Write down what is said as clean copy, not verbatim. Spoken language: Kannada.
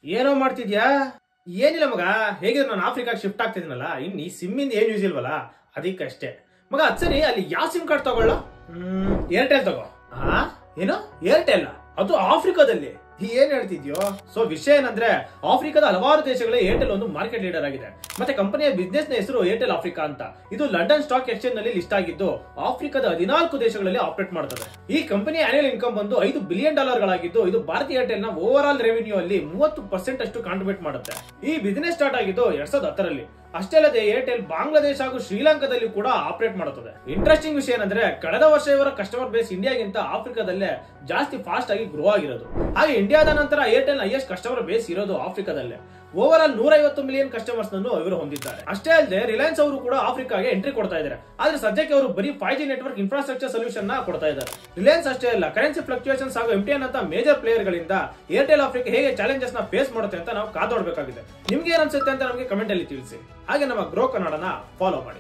ಏನೋ ಮಾಡ್ತಿದ್ಯಾ? ಏನಿಲ್ಲ ಮಗ, ಹೇಗಿದ್ರು ನಾನು ಆಫ್ರಿಕಾಗೆ ಶಿಫ್ಟ್ ಆಗ್ತಿದ್ದೀನಲ್ಲ, ಇನ್ನು ಈ ಸಿಮ್ಮಿಂದ ಏನು ಯೂಸ್ ಇಲ್ವಲ್ಲ, ಅದಕ್ಕಷ್ಟೇ ಮಗ. ಅದ್ ಸರಿ, ಅಲ್ಲಿ ಯಾವ ಸಿಮ್ ಕಾರ್ಡ್ ತಗೊಳ್ಳ? ಏರ್ಟೆಲ್ ತಗೋ. ಏನು ಏರ್ಟೆಲ್? ಅದು ಆಫ್ರಿಕಾದಲ್ಲಿ? ಏನ್ ಹೇಳ್ತಿದ್ಯೋ? ಸೊ ವಿಷಯ ಏನಂದ್ರೆ, ಆಫ್ರಿಕಾದ ಹಲವಾರು ದೇಶಗಳಲ್ಲಿ ಏರ್ಟೆಲ್ ಒಂದು ಮಾರ್ಕೆಟ್ ಲೀಡರ್ ಆಗಿದೆ. ಮತ್ತೆ ಕಂಪನಿಯ ಬಿಸ್ನೆಸ್ ನ ಹೆಸರು ಏರ್ಟೆಲ್ ಆಫ್ರಿಕಾ ಅಂತ. ಇದು ಲಂಡನ್ ಸ್ಟಾಕ್ ಎಕ್ಸ್ಚೇಂಜ್ ನಲ್ಲಿ ಲಿಸ್ಟ್ ಆಗಿದ್ದು ಆಫ್ರಿಕಾದ 14 ದೇಶಗಳಲ್ಲಿ ಆಪರೇಟ್ ಮಾಡ್ತದೆ. ಈ ಕಂಪನಿಯ ಆನ್ಯುವಲ್ ಇನ್ಕಮ್ ಬಂದು $5 ಬಿಲಿಯನ್ ಗಳಾಗಿದ್ದು, ಇದು ಭಾರತೀಯ ಏರ್ಟೆಲ್ ನ ಓವರ್ ಆಲ್ ರೆವಿನ್ಯೂ ಅಲ್ಲಿ 30% ಅಷ್ಟು ಕಾಂಟ್ರಿಬ್ಯೂಟ್ ಮಾಡುತ್ತೆ. ಈ ಬಿಸಿನೆಸ್ ಸ್ಟಾರ್ಟ್ ಆಗಿದ್ದು 2010ರಲ್ಲಿ. ಅಷ್ಟೇ ಅಲ್ಲದೆ ಏರ್ಟೆಲ್ ಬಾಂಗ್ಲಾದೇಶ ಹಾಗೂ ಶ್ರೀಲಂಕಾದಲ್ಲಿ ಕೂಡ ಆಪರೇಟ್ ಮಾಡುತ್ತದೆ. ಇಂಟ್ರೆಸ್ಟಿಂಗ್ ವಿಷಯ ಏನಂದ್ರೆ, ಕಳೆದ ವರ್ಷ ಇವರ ಕಸ್ಟಮರ್ ಬೇಸ್ ಇಂಡಿಯಾಗಿಂತ ಆಫ್ರಿಕಾದಲ್ಲೇ ಜಾಸ್ತಿ ಫಾಸ್ಟ್ ಆಗಿ ಗ್ರೋ ಆಗಿರೋದು. ಹಾಗೆ ಇಂಡಿಯಾದ ನಂತರ ಏರ್ಟೆಲ್ ಹೈಯೆಸ್ಟ್ ಕಸ್ಟಮರ್ ಬೇಸ್ ಇರೋದು ಆಫ್ರಿಕಾದಲ್ಲೇ. ಓವರ್ ಆಲ್ 150 ಮಿಲಿಯನ್ ಕಸ್ಟಮರ್ಸ್ ನನ್ನು ಇವರು ಹೊಂದಿದ್ದಾರೆ. ಅಷ್ಟೇ ಅಲ್ಲದೆ ರಿಲಯನ್ಸ್ ಅವರು ಕೂಡ ಆಫ್ರಿಕಾಗೆ ಎಂಟ್ರಿ ಕೊಡ್ತಾ ಇದ್ದಾರೆ. ಆದ್ರೆ ಸದ್ಯಕ್ಕೆ ಅವರು ಬರೀ 5G ನೆಟ್ವರ್ಕ್ ಇನ್ಫ್ರಾಸ್ಟ್ರಕ್ಚರ್ ಸೊಲ್ಯೂಷನ್ ನ ಕೊಡ್ತಾ ಇದ್ದಾರೆ. ರಿಲಯನ್ಸ್ ಅಷ್ಟೇ ಅಲ್ಲ, ಕರೆನ್ಸಿ ಫ್ಲಕ್ಚುಯೇಷನ್ಸ್ ಹಾಗೂ MTN ಅಂತ ಮೇಜರ್ ಪ್ಲೇಯರ್ ಗಳಿಂದ ಏರ್ಟೆಲ್ ಆಫ್ರಿಕಾ ಹೇಗೆ ಚಾಲೆಂಜಸ್ ನ ಫೇಸ್ ಮಾಡುತ್ತೆ ಅಂತ ನಾವು ಕಾದೋಡ್ಬೇಕಾಗಿದೆ. ನಿಮ್ಗೆ ಏನ್ ಅನ್ಸುತ್ತೆ ಅಂತ ನಮಗೆ ಕಮೆಂಟ್ ಅಲ್ಲಿ ತಿಳಿಸಿ. ಹಾಗೆ ನಮ್ಮ ಗ್ರೋ ಕನ್ನಡನ ಫಾಲೋ ಮಾಡಿ.